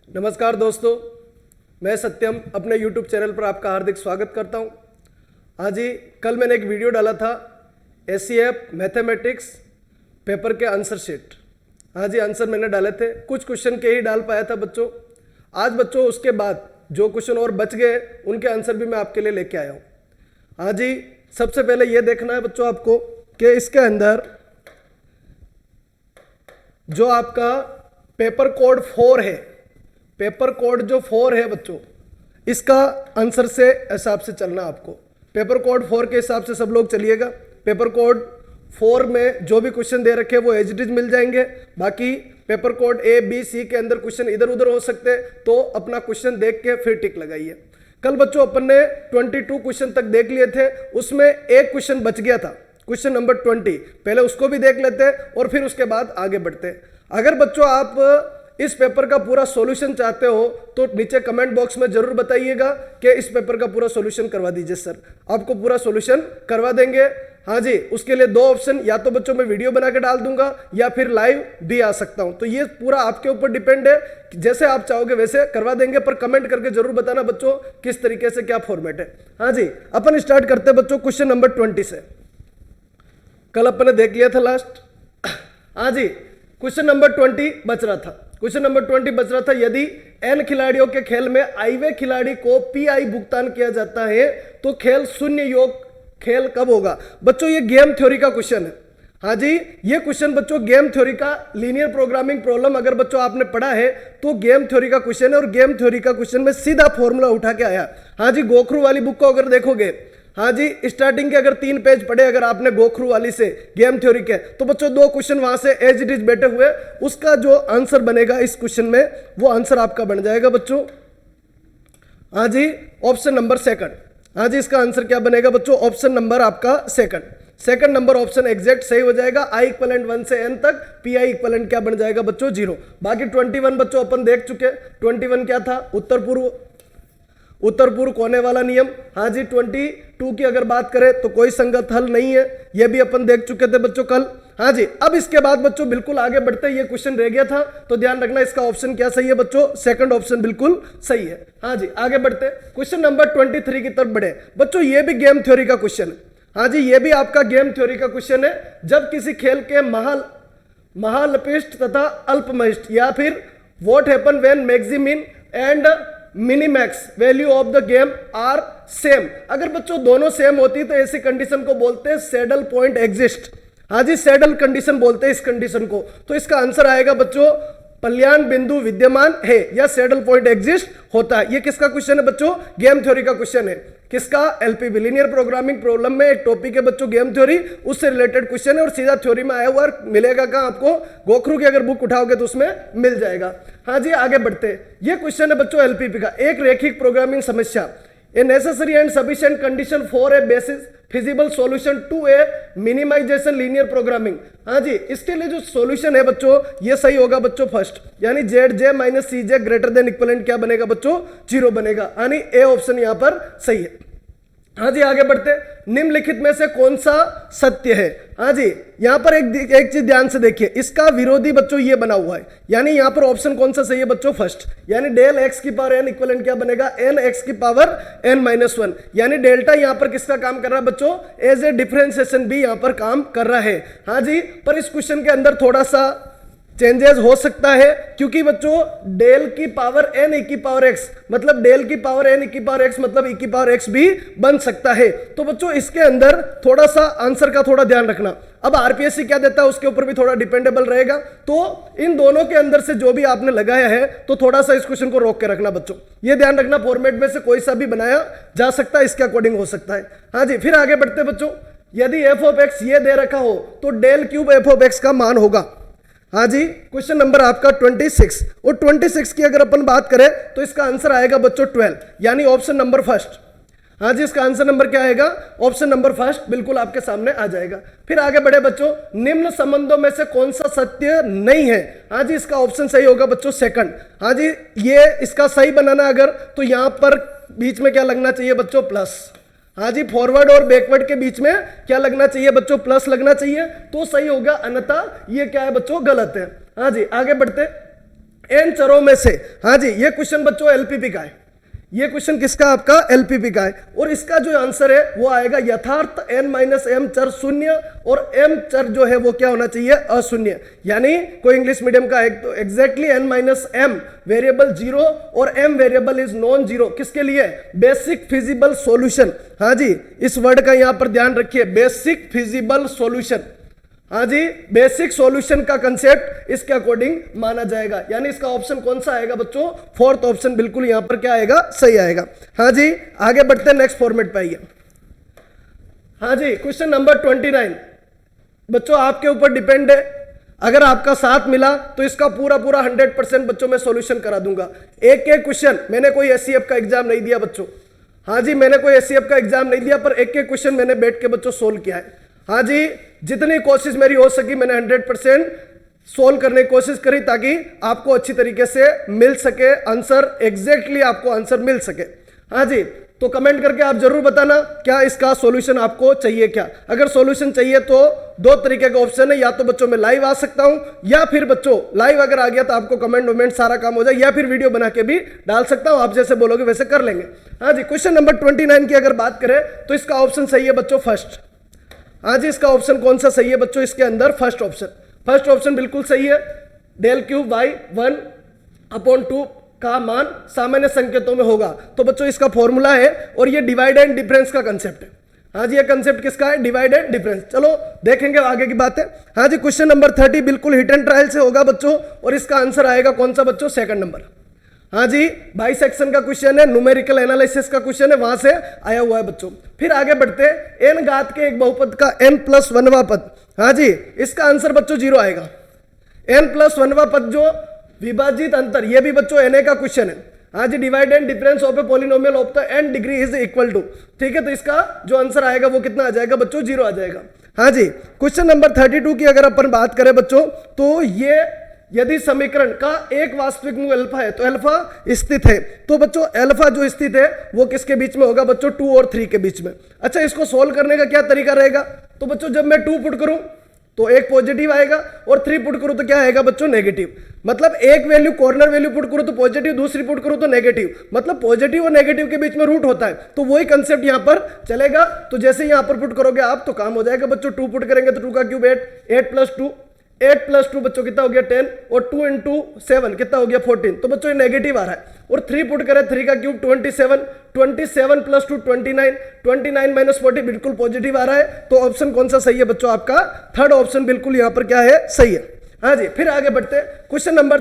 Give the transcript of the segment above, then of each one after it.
नमस्कार दोस्तों, मैं सत्यम अपने YouTube चैनल पर आपका हार्दिक स्वागत करता हूं। हाँ जी, कल मैंने एक वीडियो डाला था एसईएफ मैथमेटिक्स पेपर के आंसर शीट। हाँ जी, आंसर मैंने डाले थे, कुछ क्वेश्चन के ही डाल पाया था बच्चों। आज बच्चों उसके बाद जो क्वेश्चन और बच गए उनके आंसर भी मैं आपके लिए लेके आया हूँ। हाँ जी, सबसे पहले ये देखना है बच्चों आपको कि इसके अंदर जो आपका पेपर कोड 4 है, पेपर कोड जो 4 है बच्चों, इसका आंसर से हिसाब से चलना आपको। पेपर कोड 4 के हिसाब से सब लोग चलिएगा। पेपर कोड 4 में जो भी क्वेश्चन दे रखे वो एज इट इज मिल जाएंगे। बाकी paper code A B C के अंदर क्वेश्चन इधर उधर हो सकते हैं, तो अपना क्वेश्चन देख के फिर टिक लगाइए। कल बच्चों अपन ने 22 क्वेश्चन तक देख लिए थे, उसमें एक क्वेश्चन बच गया था, क्वेश्चन नंबर 20। पहले उसको भी देख लेते और फिर उसके बाद आगे बढ़ते। अगर बच्चों आप इस पेपर का पूरा सॉल्यूशन चाहते हो तो नीचे कमेंट बॉक्स में जरूर बताइएगा कि इस पेपर का पूरा सॉल्यूशन करवा दीजिए सर, आपको पूरा सॉल्यूशन करवा देंगे। हाँ जी, उसके लिए दो ऑप्शन, या तो बच्चों मैं वीडियो बना के डाल दूंगा या फिर लाइव भी आ सकता हूं। तो ये पूरा आपके ऊपर डिपेंड है, जैसे आप चाहोगे वैसे करवा देंगे, पर कमेंट करके जरूर बताना बच्चों किस तरीके से क्या फॉर्मेट है। हाँ जी, अपन स्टार्ट करते बच्चों क्वेश्चन नंबर 20 से। कल अपन ने देख लिया था लास्ट। हाँ जी, क्वेश्चन नंबर 20 बच रहा था। क्वेश्चन नंबर 20 बच रहा था, यदि n खिलाड़ियों के खेल में आईवे खिलाड़ी को पीआई भुगतान किया जाता है तो खेल शून्य योग खेल कब होगा। बच्चों ये गेम थ्योरी का क्वेश्चन है। हाँ जी, ये क्वेश्चन बच्चों गेम थ्योरी का लीनियर प्रोग्रामिंग प्रॉब्लम अगर बच्चों आपने पढ़ा है तो गेम थ्योरी का क्वेश्चन है, और गेम थ्योरी का क्वेश्चन में सीधा फॉर्मूला उठा के आया। हाँ जी, गोखरू वाली बुक को अगर देखोगे, हाँ जी, स्टार्टिंग के अगर 3 पेज पढ़े अगर आपने गोखरू वाली से गेम थ्योरी के, तो बच्चों 2 क्वेश्चन वहां से एज इट इज बैठे हुए, उसका जो आंसर बनेगा इस क्वेश्चन में वो आंसर आपका बन जाएगा बच्चों। हाँ जी, ऑप्शन नंबर 2। हाँ जी, इसका आंसर क्या बनेगा बच्चों, ऑप्शन नंबर आपका 2 नंबर ऑप्शन एग्जैक्ट सही हो जाएगा। i इक्वलेंट 1 से n तक, pi इक्वलेंट क्या बन जाएगा बच्चों 0। बाकी 21 बच्चों अपन देख चुके। 21 क्या था, उत्तर पूर्व कोने वाला नियम। हाँ जी, 22 की अगर बात करें तो कोई संगत हल नहीं है, ये भी अपन देख चुके थे बच्चों कल। हाँ जी, अब इसके बाद बच्चों बिल्कुल आगे बढ़ते, ये क्वेश्चन रह गया था तो ध्यान रखना इसका ऑप्शन क्या सही है बच्चों, 2nd ऑप्शन बिल्कुल सही है। हाँ जी, आगे बढ़ते क्वेश्चन नंबर 23 की तरफ बढ़े। बच्चों ये भी गेम थ्योरी का क्वेश्चन है। हाँ जी, ये भी आपका गेम थ्योरी का क्वेश्चन है। जब किसी खेल के महालपिष्ट तथा अल्पमहिष्ट, या फिर what happen when maximin and minimax value of the game are same. अगर बच्चों दोनों सेम होती तो ऐसी कंडीशन को बोलते हैं सैडल पॉइंट एग्जिस्ट। हाँ जी, सैडल कंडीशन बोलते हैं इस कंडीशन को। तो इसका आंसर आएगा बच्चों पल्याण बिंदु विद्यमान है या सैडल पॉइंट एग्जिस्ट होता है। ये किसका क्वेश्चन है बच्चों, गेम थ्योरी का क्वेश्चन है। किसका, एलपीबी लीनियर प्रोग्रामिंग प्रॉब्लम में एक टॉपिक है बच्चों गेम थ्योरी, उससे रिलेटेड क्वेश्चन है और सीधा थ्योरी में आया हुआ मिलेगा कहां आपको, गोखरू की अगर बुक उठाओगे तो उसमें मिल जाएगा। हाँ जी, आगे बढ़ते हैं। ये क्वेश्चन है बच्चों एलपीबी का, एक रैखिक प्रोग्रामिंग समस्या, a necessary and sufficient condition for a basis feasible solution to a minimization linear programming. हाँ जी, इसके लिए जो सॉल्यूशन है बच्चों ये सही होगा बच्चों फर्स्ट, यानी ZJ minus CJ greater than equivalent क्या बनेगा बच्चों 0 बनेगा, यानी ए ऑप्शन यहां पर सही है। हाँ जी, आगे बढ़ते, निम्नलिखित में से कौन सा सत्य है। हाँ जी, यहां पर एक चीज ध्यान से देखिए, इसका विरोधी बच्चों ये बना हुआ है, यानी यहां पर ऑप्शन कौन सा सही है बच्चों फर्स्ट, यानी डेल x की पावर n इक्वलेंट क्या बनेगा n x की पावर n-1, यानी डेल्टा यहां पर किसका काम कर रहा है बच्चों, एज ए डिफरेंशिएशन भी यहां पर काम कर रहा है। हाँ जी, पर इस क्वेश्चन के अंदर थोड़ा सा चेंजेस हो सकता है, क्योंकि बच्चों डेल की पावर n e की पावर x, मतलब डेल की पावर n e की पावर x मतलब e की पावर x भी बन सकता है। तो बच्चों इसके अंदर थोड़ा सा आंसर का थोड़ा ध्यान रखना। अब आरपीएससी क्या देता है उसके ऊपर भी थोड़ा डिपेंडेबल रहेगा, तो इन दोनों के अंदर से जो भी आपने लगाया है तो थोड़ा सा इस क्वेश्चन को रोक के रखना बच्चों, ये ध्यान रखना फॉर्मेट में से कोई सा भी बनाया जा सकता है, इसके अकॉर्डिंग हो सकता है। हाँ जी, फिर आगे बढ़ते बच्चों, यदि एफ ऑफ एक्स ये दे रखा हो तो del cube F of X का मान होगा। हाँ जी, क्वेश्चन नंबर आपका 26, और 26 की अगर अपन बात करें तो इसका आंसर आएगा बच्चों 12, यानी ऑप्शन नंबर फर्स्ट। हाँ जी, इसका आंसर नंबर क्या आएगा, ऑप्शन नंबर फर्स्ट बिल्कुल आपके सामने आ जाएगा। फिर आगे बढ़े बच्चों, निम्न संबंधों में से कौन सा सत्य नहीं है। हाँ जी, इसका ऑप्शन सही होगा बच्चों 2nd। हाँ जी, ये इसका सही बनाना अगर तो यहां पर बीच में क्या लगना चाहिए बच्चों प्लस। हाँ जी, फॉरवर्ड और बैकवर्ड के बीच में क्या लगना चाहिए बच्चों प्लस लगना चाहिए तो सही होगा, अन्यथा ये क्या है बच्चों गलत है। हाँ जी, आगे बढ़ते, n चरों में से, हाँ जी ये क्वेश्चन बच्चों एलपीपी का है, ये क्वेश्चन किसका आपका एलपीपी का है, और इसका जो आंसर है वो आएगा यथार्थ n माइनस m चर शून्य और m चर जो है वो क्या होना चाहिए अशून्य, यानी कोई इंग्लिश मीडियम का एक तो exactly n minus m variable zero और m variable is non zero, किसके लिए बेसिक फिजिबल सॉल्यूशन, हाँ जी इस वर्ड का यहां पर ध्यान रखिए बेसिक फिजिबल सॉल्यूशन, हाँ जी बेसिक सॉल्यूशन का कंसेप्ट इसके अकॉर्डिंग माना जाएगा, यानी इसका ऑप्शन कौन सा आएगा बच्चों फोर्थ ऑप्शन बिल्कुल यहां पर क्या आएगा सही आएगा। हाँ जी आगे बढ़ते हैं नेक्स्ट फॉर्मेट पे आइए। हाँ जी क्वेश्चन नंबर 29 बच्चों आपके ऊपर डिपेंड है, अगर आपका साथ मिला तो इसका पूरा 100% बच्चों मैं सॉल्यूशन करा दूंगा। एक एक क्वेश्चन, मैंने कोई एससीएफ का एग्जाम नहीं दिया बच्चों, हाँ जी मैंने कोई एससीएफ का एग्जाम नहीं दिया, पर एक एक क्वेश्चन मैंने बैठ के बच्चों सोल्व किया है। हाँ जी जितनी कोशिश मेरी हो सकी मैंने 100% सोल्व करने की कोशिश करी ताकि आपको अच्छी तरीके से मिल सके आंसर, एग्जैक्टली आपको आंसर मिल सके। हाँ जी तो कमेंट करके आप जरूर बताना क्या इसका सॉल्यूशन आपको चाहिए क्या। अगर सॉल्यूशन चाहिए तो दो तरीके का ऑप्शन है, या तो बच्चों मैं लाइव आ सकता हूं, या फिर बच्चों लाइव अगर आ गया तो आपको कमेंट वमेंट सारा काम हो जाए, या फिर वीडियो बना के भी डाल सकता हूं, आप जैसे बोलोगे वैसे कर लेंगे। हाँ जी क्वेश्चन नंबर 29 की अगर बात करें तो इसका ऑप्शन सही है बच्चों फर्स्ट। हाँ जी इसका ऑप्शन कौन सा सही है बच्चों, इसके अंदर फर्स्ट ऑप्शन बिल्कुल सही है। डेल क्यूब बाई 1/2 का मान सामान्य संकेतों में होगा, तो बच्चों इसका फॉर्मूला है और ये डिवाइड एंड डिफरेंस का कंसेप्ट है। हाँ जी ये कंसेप्ट किसका है डिवाइड एंड डिफरेंस, चलो देखेंगे आगे की बात है। हाँ जी क्वेश्चन नंबर 30 बिल्कुल हिट एंड ट्रायल से होगा बच्चों, और इसका आंसर आएगा कौन सा बच्चों सेकंड नंबर। हाँ जी बाइसेक्शन का क्वेश्चन है, न्यूमेरिकल एनालिसिस का क्वेश्चन है, वहां से आया हुआ है बच्चों। फिर आगे बढ़ते हैं n घात के एक बहुपद का n+1वां पद, हाँ जी इसका आंसर बच्चों 0 आएगा। n+1वां पद जो विभाजित अंतर, ये भी बच्चों na का क्वेश्चन है। हाँ जी divide and difference of a polynomial of the n degree is equal to, ठीक है तो इसका जो आंसर आएगा वो कितना आ जाएगा बच्चों 0 आ जाएगा। हाँ जी क्वेश्चन नंबर 32 की अगर अपन बात करें बच्चों तो ये यदि समीकरण का एक वास्तविक मूल अल्फा है तो अल्फा स्थित है, तो बच्चों अल्फा जो स्थित है वो किसके बीच में होगा बच्चों 2 और 3 के बीच में। अच्छा इसको सोल्व करने का क्या तरीका रहेगा, तो बच्चों जब मैं 2 पुट करूं तो एक पॉजिटिव आएगा और 3 पुट करूं तो क्या आएगा बच्चों नेगेटिव, मतलब एक वैल्यू कॉर्नर वैल्यू पुट करूं तो पॉजिटिव, दूसरी पुट करूं तो नेगेटिव, मतलब पॉजिटिव और नेगेटिव के बीच में रूट होता है, तो वही कंसेप्ट यहां पर चलेगा। तो जैसे यहां पर पुट करोगे आप तो काम हो जाएगा बच्चों, 2 पुट करेंगे तो 2 का क्यूब 8 प्लस 2 बच्चों कितना हो गया 10 और 2 इंटू 7 कितना हो गया 14, तो बच्चों ये नेगेटिव आ रहा है। और 3 पुट करें 3 का क्यूब 27 प्लस 2 29 माइनस 40 बिल्कुल पॉजिटिव आ रहा है, तो ऑप्शन कौन सा सही है बच्चों आपका थर्ड ऑप्शन बिल्कुल यहां पर क्या है सही है। हाँ जी फिर आगे बढ़ते क्वेश्चन नंबर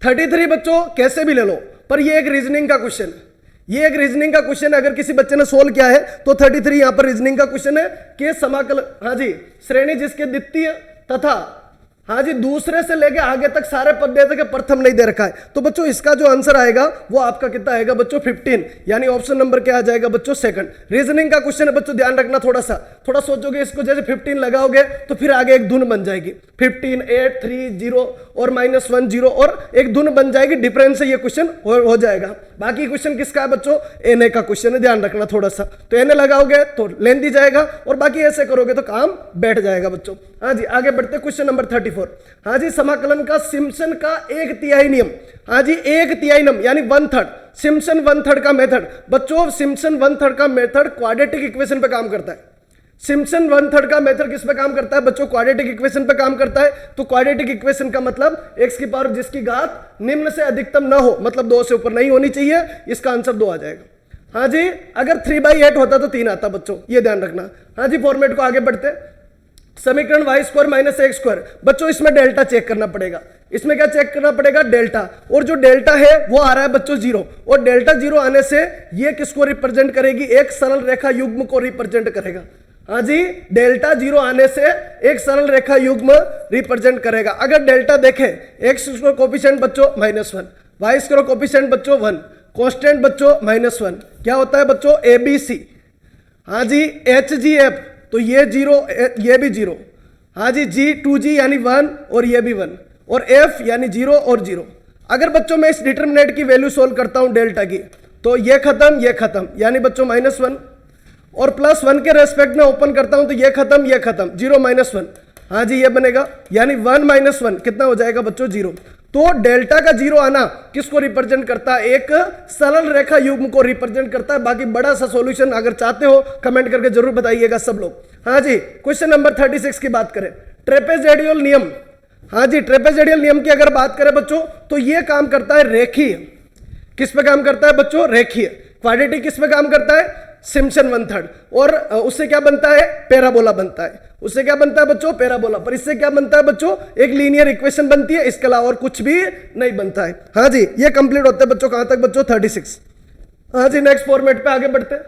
33 बच्चों कैसे भी ले लो, पर ये एक रीजनिंग का क्वेश्चन है, ये एक रीजनिंग का क्वेश्चन है। अगर किसी बच्चे ने सोल्व किया है तो 33 यहां पर रीजनिंग का क्वेश्चन है कि समाकल, हाँ जी श्रेणी जिसके द्वितीय तथा हाँ जी दूसरे से लेके आगे तक सारे पद दे के प्रथम नहीं दे रखा है, तो बच्चों इसका जो आंसर आएगा वो आपका कितना आएगा बच्चों 15, यानी ऑप्शन नंबर क्या आ जाएगा बच्चों सेकंड। रीजनिंग का क्वेश्चन है बच्चों, ध्यान रखना थोड़ा सोचोगे इसको, जैसे 15 लगाओगे तो फिर आगे एक धुन बन जाएगी 15 8 3 0 और -1 0 और एक धुन बन जाएगी, डिफरेंस से ये क्वेश्चन हो जाएगा। बाकी क्वेश्चन किसका है बच्चों एनए का क्वेश्चन है, ध्यान रखना थोड़ा सा, तो एनए लगाओगे तो लेंदी जाएगा और बाकी ऐसे करोगे तो काम बैठ जाएगा बच्चों। हाँ जी आगे बढ़ते क्वेश्चन नंबर 34। हाँ जी समाकलन का सिम्पसन का 1/3 नियम, हाँ जी 1/3 नियम यानी 1/3, सिम्पसन 1/3 का मेथड बच्चों, सिम्पसन 1/3 का मेथड क्वाड्रेटिक इक्वेशन पे काम करता है। सिम्पसन 1/3 का मेथड किस पे काम करता है बच्चों क्वाड्रेटिक इक्वेशन पे काम करता है। तो क्वाड्रेटिक इक्वेशन का मतलब x की पावर जिसकी घात निम्न से अधिकतम ना हो, मतलब 2 से ऊपर नहीं होनी चाहिए, इसका आंसर 2 आ जाएगा। हाँ जी अगर 3/8 होता तो 3 आता बच्चों, ये ध्यान रखना। हाँ जी फॉर्मेट को आगे बढ़ते, समीकरण y² - x² बच्चों इसमें डेल्टा चेक करना पड़ेगा, इसमें क्या चेक करना पड़ेगा डेल्टा, और जो डेल्टा है वो आ रहा है बच्चों 0, और डेल्टा 0 आने से ये किसको रिप्रेजेंट करेगी, एक सरल रेखा युग्म को रिप्रेजेंट करेगा। हाँ जी डेल्टा 0 आने से एक सरल रेखा युग्म रिप्रेजेंट करेगा। अगर डेल्टा देखें x स्क्वायर कोफिशिएंट बच्चों -1, y स्क्वायर कोफिशिएंट बच्चों 1, कांस्टेंट बच्चों -1, क्या होता है बच्चों ABC। हाँ जी HGF तो ये 0 ये भी 0, हाँ जी G2G यानी 1 और ये भी 1, और F यानी 0 और 0। अगर बच्चों मैं इस डिटरमिनेंट की वैल्यू सोल्व करता हूं डेल्टा की, तो ये खत्म यानी बच्चों -1, और +1 के रेस्पेक्ट में ओपन करता हूं तो ये खत्म 0 -1, हाँ जी ये बनेगा यानी 1 - 1 कितना हो जाएगा बच्चों 0। तो डेल्टा का जीरो आना किसको रिप्रेजेंट करता है? एक सरल रेखा युग्म को रिप्रेजेंट करता है। बाकी बड़ा सा सॉल्यूशन अगर चाहते हो कमेंट करके जरूर बताइएगा सब लोग। हाँ जी, क्वेश्चन नंबर 36 की बात करें, ट्रेपेजोइडल नियम। हाँ जी, ट्रेपेजोइडल नियम की अगर बात करें बच्चों तो ये काम करता है रेखीय। किस पे काम करता है बच्चों? रेखीय। क्वाड्रेटिक किस पे काम करता है? Simpson one third. और उससे क्या बनता है? पैराबोला बनता है। उससे क्या बनता है बच्चों? पैराबोला। पर इससे क्या बनता है बच्चों? एक लीनियर इक्वेशन बनती है, इसके अलावा और कुछ भी नहीं बनता है। हाँ जी, ये कंप्लीट होता है बच्चों। कहां तक बच्चों? 36। हाँ जी, नेक्स्ट फॉर्मेट पे आगे बढ़ते हैं।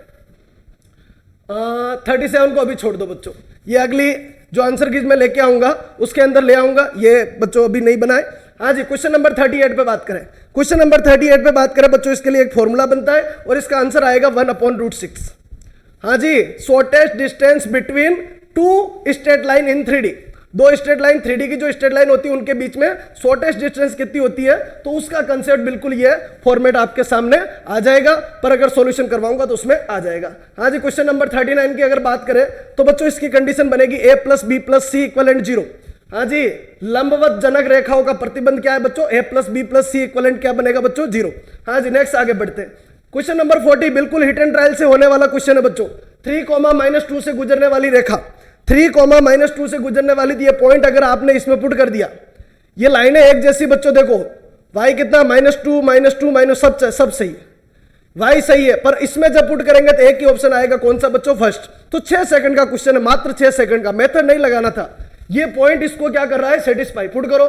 37 को अभी छोड़ दो बच्चों, ये अगली जो आंसर कीज मैं लेके आऊंगा उसके अंदर ले आऊंगा, ये बच्चों अभी नहीं बनाए। हाँ जी, क्वेश्चन नंबर 38 पे बात करें। क्वेश्चन नंबर 38 पे बात करें बच्चों, इसके लिए एक फॉर्मूला बनता है और इसका आंसर आएगा 1/√6। हाँ जी, shortest distance between two straight line in 3D। दो स्ट्रेट लाइन 3D की जो स्ट्रेट लाइन होती है उनके बीच में शॉर्टेस्ट डिस्टेंस कितनी होती है, तो उसका कंसेप्ट बिल्कुल ये फॉर्मेट आपके सामने आ जाएगा। पर अगर सॉल्यूशन करवाऊंगा तो उसमें आ जाएगा। हाँ जी, क्वेश्चन नंबर 39 की अगर बात करें तो बच्चों इसकी कंडीशन बनेगी a + b + c = 0। हाँ जी, लंबवत जनक रेखाओं का प्रतिबंध क्या है बच्चों? a + b + c = क्या बनेगा बच्चों? 0। हाँ जी, नेक्स्ट आगे बढ़ते हैं। क्वेश्चन नंबर 40 बिल्कुल हिट एंड ट्रायल से होने वाला क्वेश्चन है बच्चों। 3, -2 से गुजरने वाली रेखा, 3, -2 से गुजरने वाली ये पॉइंट अगर आपने इसमें पुट कर दिया, ये लाइनें एक जैसी बच्चों देखो, y कितना? -2 सब सही है, y सही है। पर इसमें जब पुट करेंगे तो एक ही ऑप्शन आएगा, कौन सा बच्चों? फर्स्ट। तो 6 सेकंड का क्वेश्चन है, मात्र 6 सेकंड का, मेथड नहीं लगाना था। ये पॉइंट इसको क्या कर रहा है? सेटिस्फाई। पुट करो,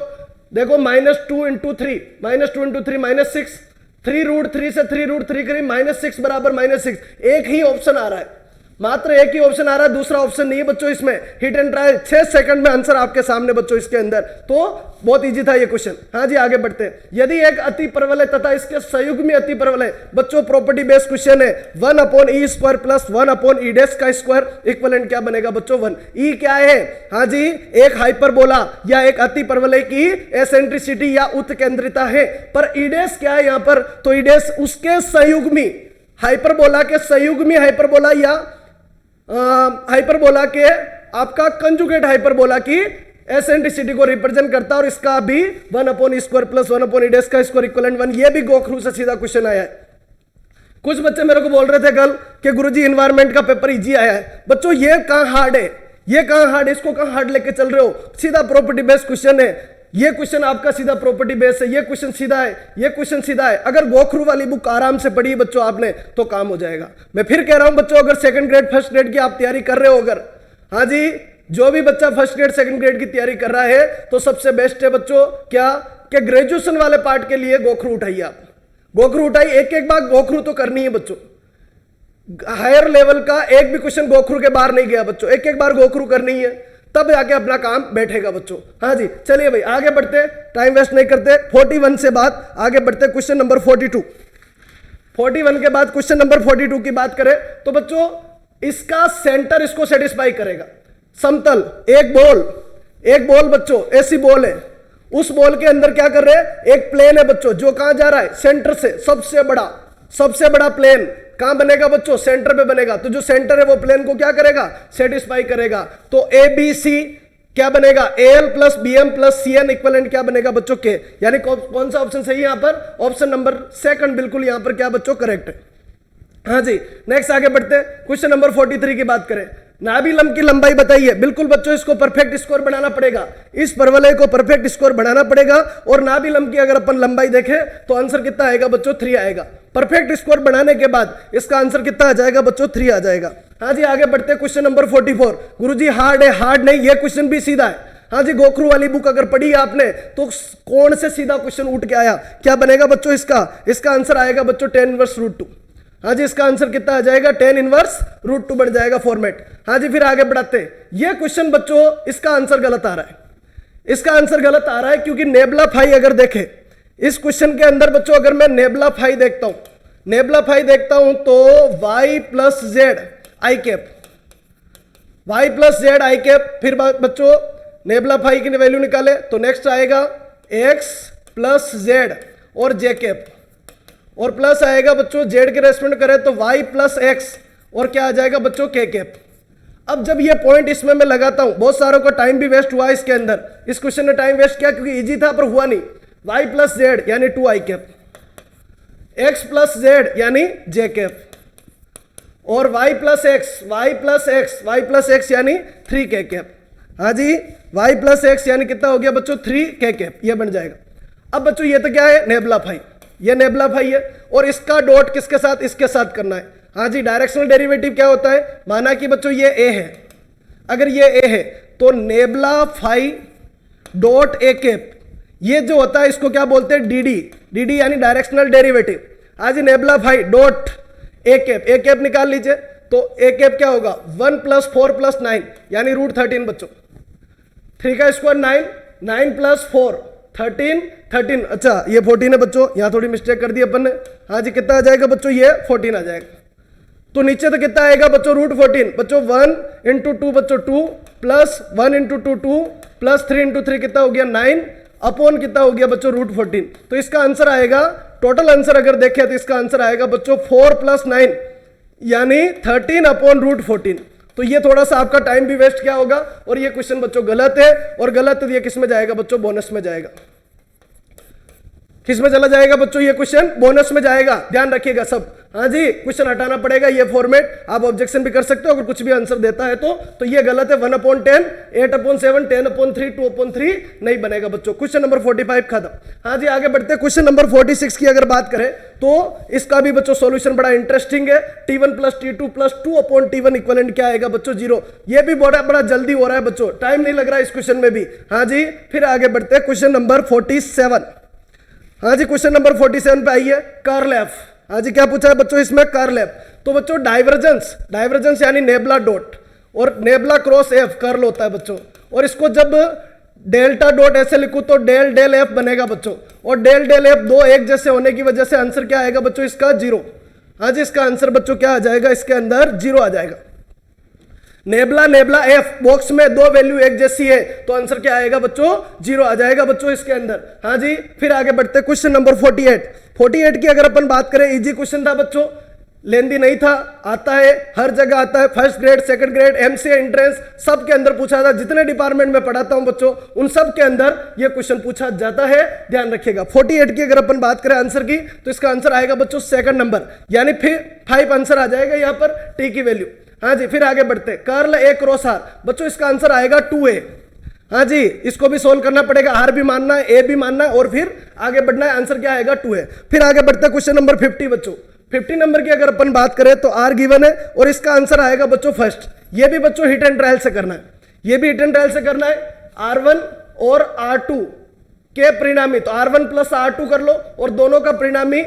देखो -2 × 3, -2 × 3 -6, 3√3 से 3√3 करीब -6 बराबर -6। एक ही ऑप्शन आ रहा है, मात्र एक ही ऑप्शन आ रहा है, दूसरा ऑप्शन नहीं है बच्चों इसमें। हिट एंड ट्रायल, 6 सेकंड में आंसर आपके सामने बच्चों इसके अंदर। तो बहुत इजी था ये क्वेश्चन। हाँ जी, आगे बढ़ते हैं। यदि एक अति परवलय तथा इसके संयुग्मी अति परवलय, बच्चों प्रॉपर्टी बेस्ड क्वेश्चन है, 1/e² + 1/e² इक्वलेंट क्या बनेगा बच्चों? 1। ई क्या है? हाँ जी, एक हाइपरबोला या एक अति परवलय की एसेंट्रिसिटी या उत्केंद्रिता है। पर ईडेस क्या है यहां पर? तो ईडेस उसके संयुग्मी हाइपरबोला के संयुग्मी हाइपरबोला या हाइपरबोला के आपका कंजुगेट हाइपरबोला की एसेंट्रिसिटी को रिप्रेजेंट करता है। और इसका भी 1/e² + 1/e² इक्वलेंट 1। ये भी गोखरू से सीधा क्वेश्चन आया है। कुछ बच्चे मेरे को बोल रहे थे कल कि गुरुजी एनवायरनमेंट का पेपर इजी आया है। बच्चों ये कहां हार्ड है? ये कहां हार्ड है? इसको कहां हार्ड लेके चल रहे हो? सीधा प्रॉपर्टी बेस्ड क्वेश्चन है। ये क्वेश्चन आपका सीधा प्रॉपर्टी बेस है, ये क्वेश्चन सीधा है, ये क्वेश्चन सीधा है। अगर गोखरू वाली बुक आराम से पढ़ी बच्चों आपने तो काम हो जाएगा। मैं फिर कह रहा हूं बच्चों, अगर सेकंड ग्रेड फर्स्ट ग्रेड की आप तैयारी कर रहे हो, अगर हाँ जी, जो भी बच्चा फर्स्ट ग्रेड सेकंड ग्रेड की तैयारी कर रहा है तो सबसे बेस्ट है बच्चों क्या कि ग्रेजुएशन वाले पार्ट के लिए गोखरू उठाइए। आप गोखरू उठाइए, एक एक बार गोखरू तो करनी है बच्चों। हायर लेवल का एक भी क्वेश्चन गोखरू के बाहर नहीं गया बच्चों, एक एक बार गोखरू करनी है, तब जाके अपना काम बैठेगा बच्चों। हाँ जी, चलिए भाई आगे बढ़ते, टाइम वेस्ट नहीं करते। 41 से बात आगे बढ़ते, क्वेश्चन नंबर 42। 41 के बाद क्वेश्चन नंबर 42 की बात करें तो बच्चों इसका सेंटर इसको सेटिस्फाई करेगा। समतल एक बॉल बच्चों, ऐसी बॉल है, उस बॉल के अंदर क्या कर रहे हैं? एक प्लेन है बच्चों जो कहां जा रहा है? सेंटर से। सबसे बड़ा प्लेन कहां बनेगा बच्चों? सेंटर पे बनेगा। तो जो सेंटर है वो प्लेन को क्या करेगा? सेटिस्फाई करेगा। तो ABC क्या बनेगा? AL + BM + CN इक्वलेंट क्या बनेगा बच्चों? के। यानी कौन सा ऑप्शन सही है यहां पर? ऑप्शन नंबर 2 बिल्कुल यहां पर क्या बच्चों? करेक्ट है। हाँ जी, नेक्स्ट आगे बढ़ते हैं। क्वेश्चन नंबर 43 की बात करें, नाभि लंब की लंबाई बताइए। बिल्कुल बच्चों इसको परफेक्ट स्कोर बनाना पड़ेगा, इस परवलय को परफेक्ट स्कोर बनाना पड़ेगा। और नाभि लंब की अगर अपन लंबाई देखें तो आंसर कितना आएगा बच्चों? 3 आएगा। परफेक्ट स्कोर बनाने के बाद इसका आंसर कितना आ जाएगा बच्चों? 3 आ जाएगा। हाँ जी, आगे बढ़ते हैं। Question number 44। गुरुजी हार्ड है? हार्ड नहीं, ये क्वेश्चन भी सीधा है। हाँ जी, गोखरू वाली बुक अगर पढ़ी है आपने तो कौन से सीधा क्वेश्चन उठ के आया? क्या बनेगा बच्चों इसका आंसर आएगा बच्चों tan −√2। हाँ जी, इसका आंसर कितना आ जाएगा? tan −√2 बन जाएगा फॉर्मेट। हाँ जी, फिर आगे बढ़ाते हैं। ये क्वेश्चन बच्चों इसका आंसर गलत आ रहा है। इसका आंसर गलत आ रहा है क्योंकि नेबुला फाई अगर देखें इस क्वेश्चन के अंदर बच्चों, अगर मैं नेबुला फाई देखता हूं तो y + z i cap, y + z i cap. फिर बच्चों नेबुला फाई की वैल्यू निकाले तो नेक्स्ट आएगा x + z और j कैप, और प्लस आएगा बच्चों z के रेस्पेक्ट करें तो y + x और क्या आ जाएगा बच्चों? k cap. अब जब ये पॉइंट इसमें मैं लगाता हूं, बहुत सारों का टाइम भी वेस्ट हुआ इसके अंदर। इस क्वेश्चन ने टाइम वेस्ट किया क्योंकि इजी था पर हुआ नहीं। वाई प्लस जेड यानी 2i cap, x plus Z यानी जे कैप, और y प्लस एक्स यानी 3k कैप। हाँ जी, y प्लस एक्स यानी कितना हो गया बच्चों 3k कैप, ये बन जाएगा। अब बच्चों ये तो क्या है, नेबुला फाई, ये नेबुला फाई है, और इसका डॉट किसके साथ, इसके साथ करना है। हाँ जी, डायरेक्शनल डेरिवेटिव क्या होता है, माना कि बच्चों ये a है, अगर ये a है तो नेबुला फाई डॉट ए कैप, ये जो होता है इसको क्या बोलते हैं, डी यानी डायरेक्शनल डेरिवेटिव। हाँ जी, नेबुला फाई डॉट ए कैप निकाल लीजिए, तो ए कैप क्या होगा 1 + 4 + 9 यानी √13 बच्चों, 3 का स्क्वायर 9, 9 + 4 13, अच्छा ये 14 है बच्चों, यहां थोड़ी मिस्टेक कर दी अपन ने। हाँ जी, कितना आ जाएगा बच्चों, ये 14 आ जाएगा। तो नीचे तो कितना आएगा बच्चों √14 बच्चों, 1 × 2 बच्चों 2 प्लस 1 × 2 2 प्लस 3 × 3 कितना हो गया 9 अपॉन कितना हो गया बच्चों √14। तो इसका आंसर आएगा, टोटल आंसर अगर देखें तो इसका आंसर आएगा बच्चों 4 + 9 यानी 13 अपॉन √14। तो ये थोड़ा सा आपका टाइम भी वेस्ट क्या होगा, और ये क्वेश्चन बच्चों गलत है, और गलत है तो ये किस में जाएगा बच्चों, बोनस में जाएगा। किस में चला जाएगा बच्चों, ये क्वेश्चन बोनस में जाएगा, ध्यान रखिएगा सब। हाँ जी, क्वेश्चन हटाना पड़ेगा, ये फॉर्मेट आप ऑब्जेक्शन भी कर सकते हो अगर कुछ भी आंसर देता है तो ये गलत है। 1/10, 8/7, 10/3, 2/3 नहीं बनेगा बच्चों। क्वेश्चन नंबर 45 खत्म। हाँ जी, आगे बढ़ते हैं। क्वेश्चन नंबर 46 की अगर बात करें तो इसका भी बच्चों सॉल्यूशन बड़ा इंटरेस्टिंग है। T1 + T2 + 2/T1 इक्वलेंट क्या आएगा बच्चों, 0। ये भी बड़ा जल्दी हो रहा है बच्चों, टाइम नहीं लग रहा है इस क्वेश्चन में भी। हाँ जी, फिर आगे बढ़ते हैं क्वेश्चन नंबर 47। हाँ जी, क्वेश्चन नंबर 47 पे आइए, कर्ल एफ। हाँ जी, क्या पूछा है बच्चों इसमें, कर्ल एफ। तो बच्चों डाइवर्जेंस यानी नेबुला डॉट और नेबुला क्रॉस एफ कर्ल होता है बच्चों, और इसको जब डेल्टा डॉट ऐसे लिखूं तो डेल एफ बनेगा बच्चों, और डेल एफ दो एक जैसे होने की वजह से आंसर क्या आएगा बच्चों, इसका 0। हाँ जी, इसका आंसर बच्चों क्या आ जाएगा, इसके अंदर 0 आ जाएगा। नेबुला एफ बॉक्स में दो वैल्यू एक जैसी है तो आंसर क्या आएगा बच्चों, 0 आ जाएगा बच्चों इसके अंदर। हाँ जी, फिर आगे बढ़ते हैं क्वेश्चन नंबर 48 की अगर अपन बात करें, इजी क्वेश्चन था बच्चों, लेंदी नहीं था, आता है हर जगह आता है, first grade second grade MCA entrance सब के अंदर पूछा था। जितने डिपार्टमेंट में पढ़ाता हूं बच्चों उन सब के अंदर यह क्वेश्चन पूछा जाता है, ध्यान रखिएगा। 48 की अगर अपन बात करें आंसर की तो इसका आंसर आएगा बच्चों सेकंड नंबर, यानी फिर 5 आंसर आ जाएगा यहां पर टी की वैल्यू। हाँ जी, फिर आगे बढ़ते हैं, कर्ल ए क्रॉस आर बच्चों इसका आंसर आएगा 2a। हाँ जी, इसको भी सोल्व करना पड़ेगा, आर भी मानना है ए भी मानना है और फिर आगे बढ़ना है, आंसर क्या आएगा 2a। फिर आगे बढ़ते हैं क्वेश्चन नंबर 50 बच्चों। 50 नंबर की अगर अपन बात करें तो आर गिवन है और इसका आंसर आएगा बच्चों फर्स्ट। ये भी बच्चों हिट एंड ट्रायल से करना है, ये भी हिट एंड ट्रायल से करना है। R1 और R2 के परिणामी, तो R1 + R2 कर लो और दोनों का परिणामी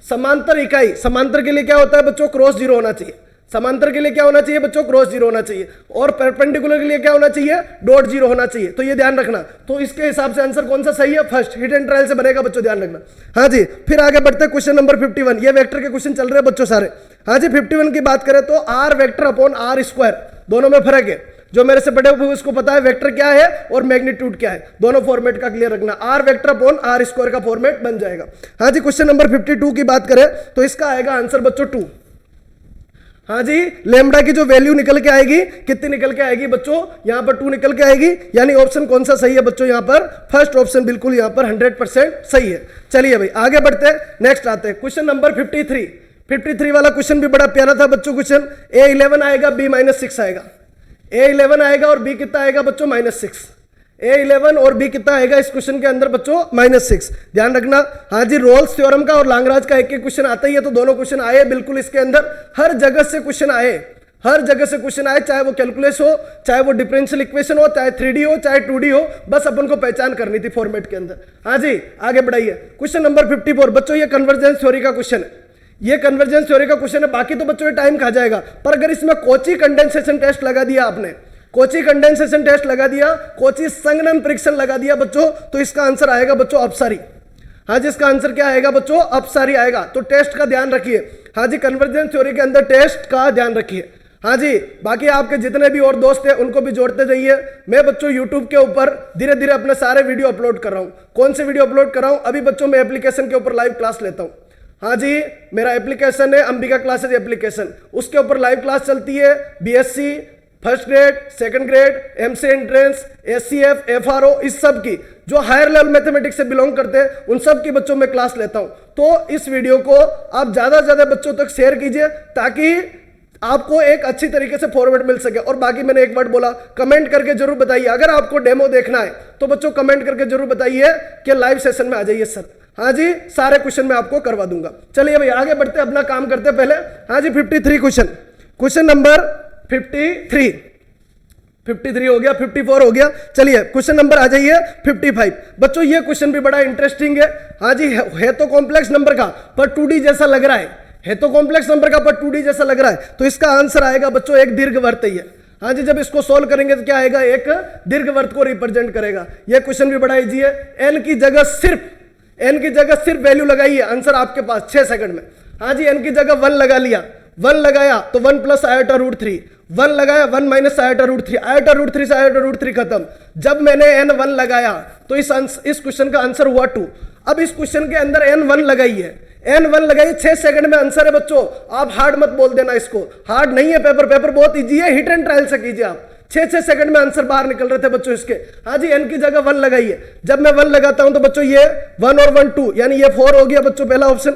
समांतर इकाई, समांतर के लिए क्या होता है बच्चों, क्रॉस 0 होना चाहिए। समांतर के लिए क्या होना चाहिए बच्चों, क्रॉस 0 होना चाहिए, और परपेंडिकुलर के लिए क्या होना चाहिए, डॉट 0 होना चाहिए। तो ये ध्यान रखना, तो इसके हिसाब से आंसर कौन सा सही है, फर्स्ट हिट एंड ट्रायल से बनेगा बच्चों, ध्यान रखना। हाँ जी, फिर आगे बढ़ते हैं क्वेश्चन नंबर 51। ये वेक्टर के क्वेश्चन चल रहे हैं बच्चों सारे। हाँ जी, 51 की बात करें तो R vector upon R square, दोनों में फर्क है। जो मेरे से बड़े हुए उसको पता है वेक्टर क्या है और मैग्नीट्यूड क्या है, दोनों फॉर्मेट का क्लियर रखना। R vector upon R square का फॉर्मेट बन जाएगा। हाँ जी, क्वेश्चन नंबर 52 की बात करें तो इसका आएगा आंसर बच्चों 2। हाँ जी, लेमडा की जो वैल्यू निकल के आएगी, कितनी निकल के आएगी बच्चों, यहां पर 2 निकल के आएगी, यानी ऑप्शन कौन सा सही है बच्चों, यहां पर फर्स्ट ऑप्शन बिल्कुल यहां पर 100% सही है। चलिए भाई आगे बढ़ते हैं, नेक्स्ट आते हैं क्वेश्चन नंबर 53 वाला क्वेश्चन भी बड़ा प्यारा था बच्चों। क्वेश्चन A11 आएगा, B-6 आएगा, A11 आएगा और B कितना आएगा बच्चों, -6। A11 और B कितना आएगा इस क्वेश्चन के अंदर बच्चों, -6, ध्यान रखना। हाँ जी, रोल्स थ्योरम का और लांगराज का एक क्वेश्चन आता ही है, तो दोनों क्वेश्चन आए बिल्कुल इसके अंदर, हर जगह से क्वेश्चन आए, हर जगह से क्वेश्चन आए, चाहे वो कैलकुलस हो, चाहे वो डिफरेंशियल इक्वेशन हो, चाहे 3D हो, चाहे 2D हो, बस अपन को पहचान करनी थी फॉर्मेट के अंदर। हाँ जी, आगे बढ़ाइए। क्वेश्चन नंबर 54 बच्चों, ये कन्वर्जेंस थ्योरी का क्वेश्चन है, ये कन्वर्जेंस थ्योरी का क्वेश्चन है। बाकी तो बच्चों ये टाइम खा जाएगा, पर अगर इसमें कोची कंडेंसेशन टेस्ट लगा दिया आपने, कोची कंडेंसेशन टेस्ट लगा दिया, कोची संघनन परीक्षण लगा दिया बच्चों, तो इसका आंसर आएगा बच्चों अपसारी। हाँ जी, इसका आंसर क्या आएगा बच्चों, अपसारी आएगा। तो टेस्ट का ध्यान रखिए। हाँ जी, कन्वर्जेंस थ्योरी के अंदर टेस्ट का ध्यान रखिए। हाँ जी, बाकी आपके जितने भी और दोस्त हैं उनको भी जोड़ते जाइए। मैं बच्चों यूट्यूब के ऊपर धीरे धीरे अपने सारे वीडियो अपलोड कर रहा हूँ। कौन से वीडियो अपलोड कर रहा हूँ, अभी बच्चों मैं एप्लीकेशन के ऊपर लाइव क्लास लेता हूँ। हाँ जी, मेरा एप्लीकेशन है अंबिका क्लासेज एप्लीकेशन, उसके ऊपर लाइव क्लास चलती है। BSc first grade, second grade, MC entrance, SCF, FRO, इस सब की जो हायर लेवल मैथमेटिक्स से बिलोंग करते हैं उन सब की बच्चों में क्लास लेता हूं। तो इस वीडियो को आप ज्यादा से ज्यादा बच्चों तक शेयर कीजिए ताकि आपको एक अच्छी तरीके से फॉरवर्ड मिल सके। और बाकी मैंने एक वर्ड बोला, कमेंट करके जरूर बताइए। अगर आपको डेमो देखना है तो बच्चों कमेंट करके जरूर बताइए कि लाइव सेशन में आ जाइए सर। हाँ जी, सारे क्वेश्चन मैं आपको करवा दूंगा। चलिए भाई आगे बढ़ते, अपना काम करते पहले। हाँ जी, 53 क्वेश्चन, क्वेश्चन नंबर 53 हो गया, 54 हो गया। चलिए क्वेश्चन नंबर आ जाइए 55। बच्चों ये क्वेश्चन भी बड़ा इंटरेस्टिंग है। हाँ जी, है तो कॉम्प्लेक्स नंबर का पर 2D जैसा लग रहा है तो कॉम्प्लेक्स नंबर का पर 2D जैसा लग रहा है, तो इसका आंसर आएगा बच्चों एक दीर्घवृत्त ही है। हाँ जी, जब इसको सोल्व करेंगे तो क्या आएगा, एक दीर्घवृत्त को रिप्रेजेंट करेगा। यह क्वेश्चन भी बड़ा इजी है। एन की जगह सिर्फ वैल्यू लगाइए, आंसर आपके पास 6 सेकंड में। हाँ जी, एन की जगह 1 लगा लिया, 1 लगाया तो 1 प्लस आयोटा रूट 3, 1 लगाया 1 minus iota root 3, iota root 3 से आयोटा रूट 3 खत्म। जब मैंने n 1 लगाया तो इस क्वेश्चन का आंसर हुआ 2। अब इस क्वेश्चन के अंदर n 1 लगाइए, n 1 लगाइए, 6 सेकंड में आंसर है बच्चों। आप हार्ड मत बोल देना इसको, हार्ड नहीं है पेपर बहुत इजी है, हिट एंड ट्रायल से कीजिए आप। 6 सेकंड में आंसर बाहर निकल रहे थे बच्चों इसके। हाँ जी, n की जगह 1 लगाइए। जब मैं 1 लगाता हूं तो बच्चों ये 1 और 1 2, यानी ये 4 हो गया बच्चों, पहला ऑप्शन।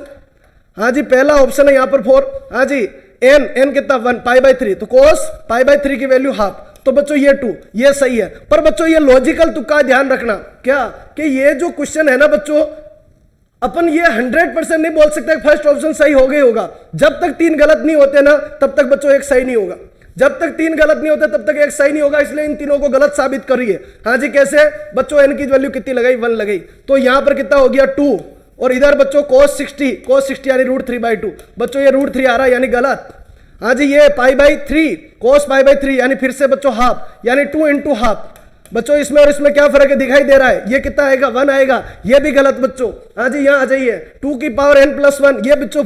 हाँ जी, पहला ऑप्शन है यहाँ पर 4। हाँ जी, n कितना 1 π/3, तो cos π/3 की वैल्यू हाफ, तो बच्चों ये 2, ये सही है। पर बच्चों ये लॉजिकल तुक्का ध्यान रखना क्या, कि ये जो क्वेश्चन है ना बच्चों, अपन ये 100% नहीं बोल सकते फर्स्ट ऑप्शन सही हो गई होगा। जब तक 3 गलत नहीं होते ना तब तक बच्चों एक सही नहीं होगा। जब तक 3 गलत नहीं होते तब तक एक सही नहीं होगा, इसलिए इन तीनों को गलत साबित करिए। हाँ जी, कैसे बच्चों, n की वैल्यू कितनी लगाई, 1 लगाई, तो यहां पर कितना हो गया 2, और इधर बच्चों cos 60 यानी √3/2, बच्चों ये √3 आ रहा है यानी गलत। हाँ जी, ये π/3 cos π/3 यानी फिर से बच्चों हाफ, यानी 2 × हाफ। बच्चों इसमें और इसमें क्या फर्क है दिखाई दे रहा है, ये कितना आएगा 1 आएगा, ये भी गलत बच्चों। हाँ जी, यहाँ आ जाइए, 2 की पावर n + 1, ये बच्चों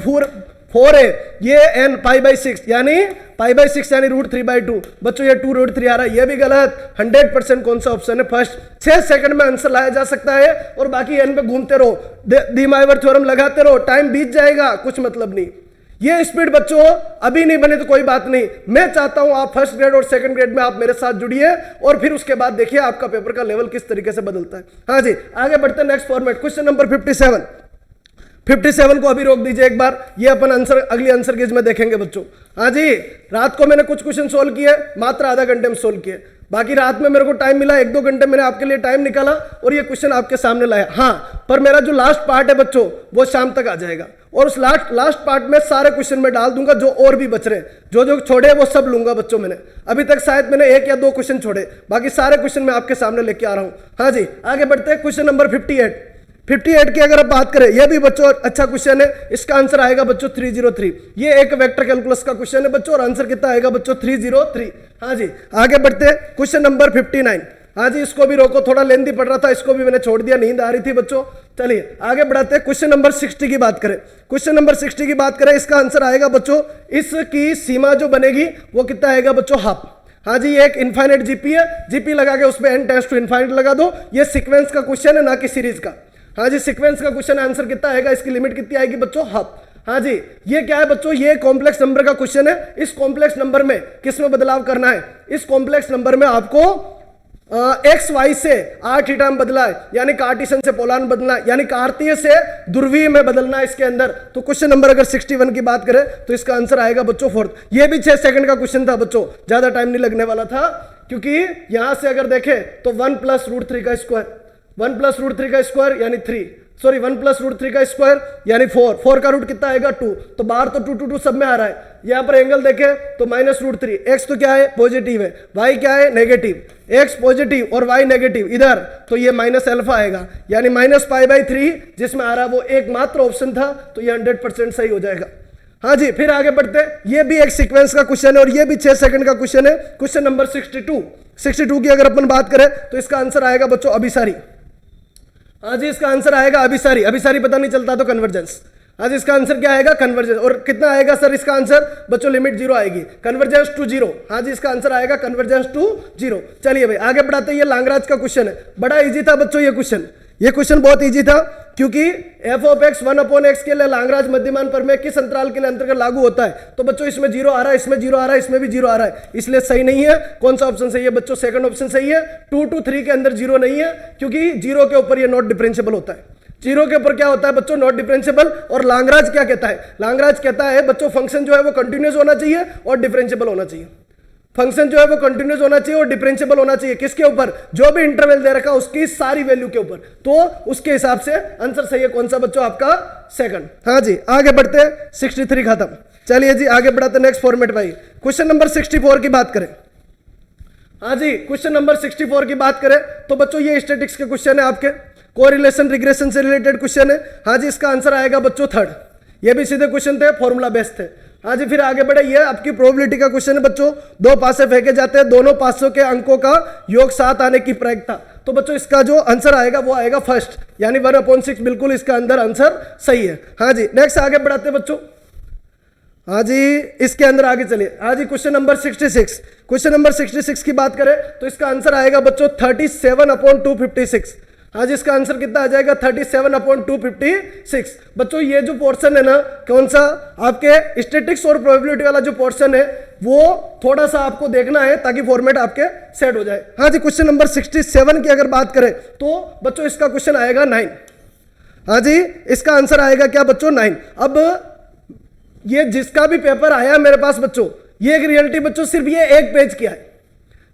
4 है, ये n π/6 यानी π/6 यानी √3/2, बच्चों ये 2 √3 आ रहा है, ये भी गलत। 100% कौन सा ऑप्शन है, फर्स्ट। 6 सेकंड में आंसर लाया जा सकता है, और बाकी n पे घूमते रहो, डी-माइवर थ्योरम लगाते रहो, टाइम बीत जाएगा, कुछ मतलब नहीं। ये स्पीड बच्चों अभी नहीं बने तो कोई बात नहीं, मैं चाहता हूं आप फर्स्ट ग्रेड और सेकंड ग्रेड में आप मेरे साथ जुड़िए, और फिर उसके बाद देखिए आपका पेपर का लेवल किस तरीके से बदलता है। हाँ जी, आगे बढ़ते हैं नेक्स्ट फॉर्मेट, क्वेश्चन नंबर 57 को अभी रोक दीजिए एक बार, ये अपन आंसर अगली आंसर केज में देखेंगे बच्चों। हाँ जी, रात को मैंने कुछ क्वेश्चन सोल्व किए, मात्र आधा घंटे में सोल्व किए, बाकी रात में मेरे को टाइम मिला, 1-2 घंटे मैंने आपके लिए टाइम निकाला और ये क्वेश्चन आपके सामने लाया। हाँ, पर मेरा जो लास्ट पार्ट है बच्चों वो शाम तक आ जाएगा, और उस लास्ट पार्ट में सारे क्वेश्चन में डाल दूंगा, जो और भी बच रहे, जो छोड़े वो सब लूंगा बच्चों। मैंने अभी तक शायद मैंने 1 या 2 क्वेश्चन छोड़े, बाकी सारे क्वेश्चन मैं आपके सामने लेके आ रहा हूं। हाँ जी, आगे बढ़ते हैं, क्वेश्चन नंबर 58 की अगर आप बात करें, यह भी बच्चों अच्छा क्वेश्चन है। इसका आंसर आएगा बच्चों 303, ये एक वेक्टर कैलकुलस का क्वेश्चन है बच्चों, और आंसर कितना आएगा बच्चों 303। हाँ जी, आगे बढ़ते हैं, क्वेश्चन नंबर 59। हाँ जी, इसको भी रोको, थोड़ा लेंथी पड़ रहा था, इसको भी मैंने छोड़ दिया, नींद आ रही थी बच्चों। चलिए आगे बढ़ाते हैं, क्वेश्चन नंबर 60 की बात करें। क्वेश्चन नंबर 60 की बात करें, इसका आंसर आएगा बच्चों, इसकी सीमा जो बनेगी वो कितना आएगा बच्चों, हाफ। हाँ जी, ये एक इनफाइनाइट जीपी है, जीपी लगा के उस पर n टेंड्स टू इनफाइनाइट लगा दो। ये सीक्वेंस का क्वेश्चन है, ना कि सीरीज का। हाँ जी, सीक्वेंस का क्वेश्चन, आंसर कितना आएगा, इसकी लिमिट कितनी आएगी बच्चों, हाफ। हाँ जी, ये क्या है बच्चों, ये कॉम्प्लेक्स नंबर का क्वेश्चन है। इस कॉम्प्लेक्स नंबर में किस में बदलाव करना है, इस कॉम्प्लेक्स नंबर में आपको एक्स वाई से आर थीटा में बदला है, यानी कार्टेशियन से पोलर में बदलना है, यानी कार्तीय से ध्रुवीय में बदलना है इसके अंदर। तो क्वेश्चन नंबर अगर 61 की बात करें तो इसका आंसर आएगा बच्चों 4। ये भी 6 सेकंड का क्वेश्चन था बच्चों, ज्यादा टाइम नहीं लगने वाला था, क्योंकि यहां से अगर देखें तो 1 + √3 का स्क्वायर, 1 + √3 का स्क्वायर यानी 3, सॉरी 1 + √3 का स्क्वायर यानी 4 का रूट कितना आएगा 2, तो बाहर तो 2 2 सब में आ रहा है। यहां पर एंगल देखें तो -√3, x तो क्या है पॉजिटिव है, y क्या है नेगेटिव, x पॉजिटिव और y नेगेटिव इधर, तो ये -α आएगा, यानी -π/3 जिसमें आ रहा वो एकमात्र ऑप्शन था, तो ये 100% सही हो जाएगा। हाँ जी, फिर आगे बढ़ते हैं, ये भी एक सीक्वेंस का क्वेश्चन है और ये भी 6 सेकंड का क्वेश्चन है। क्वेश्चन नंबर 62 की अगर अपन बात करें तो इसका आंसर आएगा बच्चों अभिसारी। हाँ जी, इसका आंसर आएगा अभिसारी पता नहीं चलता तो कन्वर्जेंस। आज इसका आंसर क्या आएगा कन्वर्जेंस, और कितना आएगा सर इसका आंसर बच्चों, लिमिट 0 आएगी, कन्वर्जेंस टू 0। हाँ जी, इसका आंसर आएगा कन्वर्जेंस टू 0। चलिए भाई आगे बढ़ाते हैं, ये लांगराज का क्वेश्चन है, बड़ा इजी था बच्चों ये क्वेश्चन। ये क्वेश्चन बहुत इजी था, क्योंकि एफ ऑफ एक्स 1/x के लिए लाग्रांज मध्यमान प्रमेय किस अंतराल के लिए अंतर्गत लागू होता है? तो बच्चों इसमें 0 आ रहा है, इसमें 0 आ रहा है, इसमें भी 0 आ रहा है, इसलिए सही नहीं है। कौन सा ऑप्शन सही है बच्चों? सेकंड ऑप्शन सही है। 2 to 3 के अंदर 0 नहीं है, क्योंकि 0 के ऊपर ये नॉट डिफरेंशिएबल होता है। 0 के ऊपर क्या होता है बच्चों? Not differentiable. और लाग्रांज क्या कहता है? लाग्रांज कहता है बच्चों फंक्शन जो है वो कंटिन्यूअस होना चाहिए और डिफरेंशिएबल होना चाहिए। फंक्शन जो है वो कंटिन्यूअस होना चाहिए और डिफरेंशिएबल होना चाहिए। किसके ऊपर? जो भी इंटरवल दे रखा उसकी सारी वैल्यू के ऊपर। तो उसके हिसाब से आंसर सही है कौन सा बच्चों? आपका सेकंड। हाँ जी, आगे बढ़ते हैं। 63 खत्म। चलिए जी आगे बढ़ाते हैं नेक्स्ट फॉर्मेट भाई। क्वेश्चन नंबर 64 की बात करें। हाँ जी, क्वेश्चन नंबर 64 की बात करें तो बच्चों ये स्टैटिस्टिक्स के क्वेश्चन है, आपके कोरिलेशन रिग्रेशन से रिलेटेड क्वेश्चन है। हाँ जी, इसका आंसर आएगा बच्चों थर्ड। ये भी सीधे क्वेश्चन थे, फॉर्मूला बेस्ड थे। हाँ जी, फिर आगे बढ़े। ये आपकी प्रोबेबिलिटी का क्वेश्चन है बच्चों। 2 पासे फेंके जाते हैं, दोनों पासों के अंकों का योग 7 आने की प्रायिकता। तो बच्चों इसका जो आंसर आएगा वो आएगा फर्स्ट, यानी 1/6। बिल्कुल इसका अंदर आंसर सही है। हाँ जी, नेक्स्ट आगे बढ़ाते हैं बच्चों। हाँ जी, इसके अंदर आगे चलिए। हाँ जी, क्वेश्चन नंबर 66। क्वेश्चन नंबर 66 की बात करें तो इसका आंसर आएगा बच्चों 37/256। हाँ जी, इसका आंसर कितना आ जाएगा? 37/256। बच्चों ये जो पोर्शन है ना, कौन सा? आपके स्टैटिस्टिक्स और प्रोबेबिलिटी वाला जो पोर्शन है वो थोड़ा सा आपको देखना है ताकि फॉर्मेट आपके सेट हो जाए। हाँ जी, क्वेश्चन नंबर 67 की अगर बात करें तो बच्चों इसका क्वेश्चन आएगा 9। हाँ जी, इसका आंसर आएगा क्या बच्चों? 9। अब ये जिसका भी पेपर आया मेरे पास बच्चों, ये एक रियलिटी बच्चों सिर्फ ये एक पेज किया है,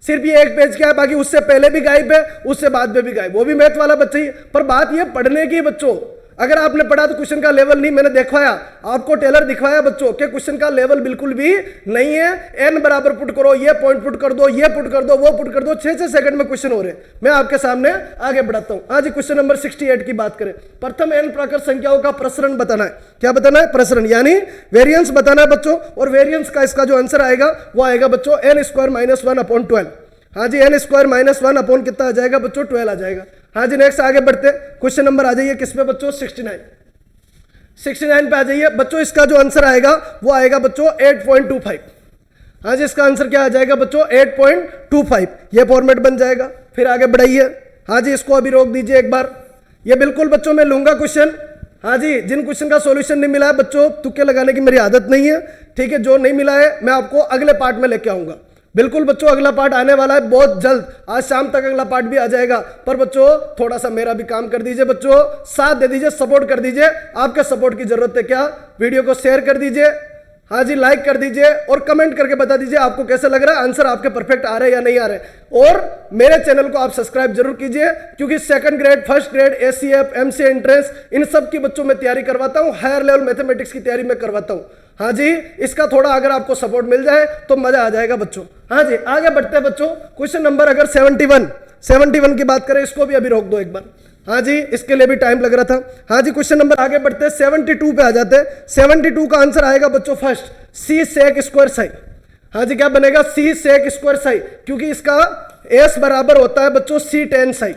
सिर्फ ये एक पेज क्या है, बाकी उससे पहले भी गायब है, उससे बाद में भी गायब। वो भी मैथ वाला बच्चा ही। पर बात ये पढ़ने की बच्चों, अगर आपने पढ़ा तो क्वेश्चन का लेवल नहीं, मैंने दिखवाया आपको, टेलर दिखवाया बच्चों कि क्वेश्चन का लेवल बिल्कुल भी नहीं है। एन बराबर पुट करो, ये पॉइंट पुट कर दो, ये पुट कर दो, वो पुट कर दो, 6 सेकंड में क्वेश्चन हो रहे हैं। मैं आपके सामने आगे बढ़ाता हूं। आज क्वेश्चन नंबर 68 की बात करें। प्रथम एन प्राकृत संख्याओं का प्रसरण बताना है। क्या बताना है? प्रसरण, यानी वेरियंस बताना है बच्चों। और वेरियंस का इसका जो आंसर आएगा वो आएगा बच्चों n² - 1/12। हाँ जी, n² - 1 कितना आ जाएगा बच्चों? 12 आ जाएगा। हाँ जी, नेक्स्ट आगे बढ़ते। क्वेश्चन नंबर आ जाइए किस पे बच्चों? 69 पे आ जाइए बच्चों। इसका जो आंसर आएगा वो आएगा बच्चों 8.25। हाँ जी, इसका आंसर क्या आ जाएगा बच्चों? 8.25। ये फॉर्मेट बन जाएगा। फिर आगे बढ़ाइए। हाँ जी, इसको अभी रोक दीजिए एक बार। ये बिल्कुल बच्चों मैं लूंगा क्वेश्चन। हाँ जी, जिन क्वेश्चन का सॉल्यूशन नहीं मिला है बच्चों, तुक्के लगाने की मेरी आदत नहीं है, ठीक है? जो नहीं मिला है मैं आपको अगले पार्ट में लेके आऊंगा। बिल्कुल बच्चों, अगला पार्ट आने वाला है बहुत जल्द। आज शाम तक अगला पार्ट भी आ जाएगा। पर बच्चों थोड़ा सा मेरा भी काम कर दीजिए बच्चों, साथ दे दीजिए, सपोर्ट कर दीजिए। आपके सपोर्ट की जरूरत है क्या? वीडियो को शेयर कर दीजिए, हाँ जी लाइक कर दीजिए, और कमेंट करके बता दीजिए आपको कैसा लग रहा है, आंसर आपके परफेक्ट आ रहे हैं या नहीं आ रहे। और मेरे चैनल को आप सब्सक्राइब जरूर कीजिए, क्योंकि second grade, first grade, ACF, MCA entrance, इन सब की बच्चों में तैयारी करवाता हूं। हायर लेवल मैथमेटिक्स की तैयारी मैं करवाता हूं। हाँ जी, इसका थोड़ा अगर आपको सपोर्ट मिल जाए तो मजा आ जाएगा बच्चों। हाँ जी, आगे बढ़ते हैं बच्चों। क्वेश्चन नंबर अगर 71 की बात करें, इसको भी अभी रोक दो एक बार। हाँ जी, इसके लिए भी टाइम लग रहा था। हाँ जी, क्वेश्चन नंबर आगे बढ़ते हैं। 72 पे आ जाते हैं। 72 का आंसर आएगा बच्चों फर्स्ट, c sec² साई। हाँ जी, क्या बनेगा? c sec² साई, क्योंकि इसका s बराबर होता है बच्चों c tan साई।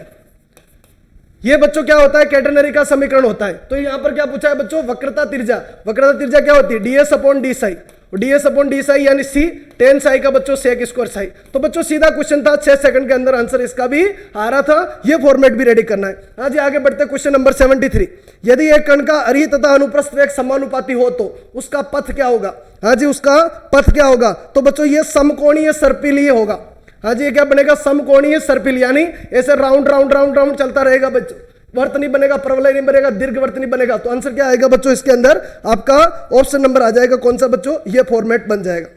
ये बच्चों क्या होता है? कैटेनरी का समीकरण होता है। तो यहां पर क्या पूछा है बच्चों? वक्रता त्रिज्या। वक्रता त्रिज्या क्या होती है? ds/d साई। ds/d साई यानी c tan साई का बच्चों sec² साई। तो बच्चों सीधा क्वेश्चन था, 6 सेकंड के अंदर आंसर इसका भी आ रहा था। ये फॉर्मेट भी रेडी करना है। हाँ जी, आगे बढ़ते क्वेश्चन नंबर 73। यदि एक कण का अरीह तथा अनुप्रस्थ वेग समानुपाती हो तो उसका पथ क्या होगा? हाँ जी, उसका पथ क्या होगा? तो बच्चों ये समकोणीय सर्पिलीय होगा। हाँ जी, ये क्या बनेगा? समकोणीय सर्पिल, यानी ऐसे राउंड राउंड राउंड राउंड चलता रहेगा बच्चों। वर्त नहीं बनेगा, प्रवलय नहीं बनेगा, दीर्घवर्त नहीं बनेगा। तो आंसर क्या आएगा बच्चों? इसके अंदर आपका ऑप्शन नंबर आ जाएगा कौन सा बच्चों? ये फॉर्मेट बन जाएगा।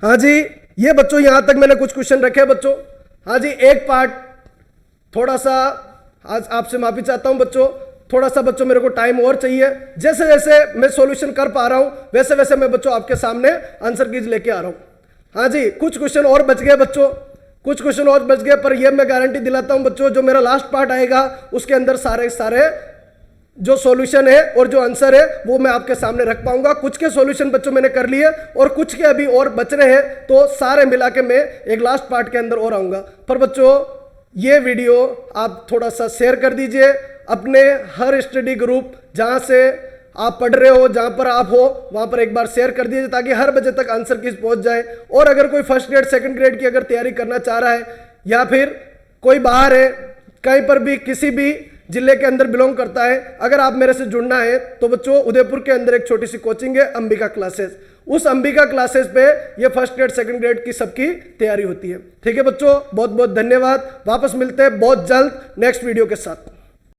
हाँ जी, ये बच्चों यहां तक मैंने कुछ क्वेश्चन रखे बच्चों। हाँ जी, एक पार्ट थोड़ा सा आज आपसे माफी चाहता हूं बच्चों, थोड़ा सा बच्चों मेरे को टाइम और चाहिए। जैसे जैसे मैं सॉल्यूशन कर पा रहा हूं वैसे वैसे मैं बच्चों आपके सामने आंसर कीज लेके आ रहा हूं। हाँ जी, कुछ क्वेश्चन और बच गए बच्चों, कुछ क्वेश्चन और बच गए, पर ये मैं गारंटी दिलाता हूं बच्चों, जो मेरा लास्ट पार्ट आएगा उसके अंदर सारे जो सॉल्यूशन है और जो आंसर है वो मैं आपके सामने रख पाऊंगा। कुछ के सॉल्यूशन बच्चों मैंने कर लिए और कुछ के अभी और बच रहे हैं, तो सारे मिला के मैं एक लास्ट पार्ट के अंदर और आऊंगा। पर बच्चों ये वीडियो आप थोड़ा सा शेयर कर दीजिए अपने हर स्टडी ग्रुप जहां से आप पढ़ रहे हो, जहां पर आप हो वहां पर एक बार शेयर कर दीजिए, ताकि हर बजे तक आंसर कीज पहुंच जाए। और अगर कोई फर्स्ट ग्रेड, सेकंड ग्रेड की अगर तैयारी करना चाह रहा है, या फिर कोई बाहर है, कहीं पर भी किसी भी जिले के अंदर बिलोंग करता है, अगर आप मेरे से जुड़ना है तो बच्चों उदयपुर के अंदर एक छोटी सी कोचिंग है अंबिका क्लासेस, उस अंबिका क्लासेस पे ये फर्स्ट ग्रेड सेकंड ग्रेड की सबकी तैयारी होती है। ठीक है बच्चों, बहुत बहुत धन्यवाद। वापस मिलते हैं बहुत जल्द नेक्स्ट वीडियो के साथ।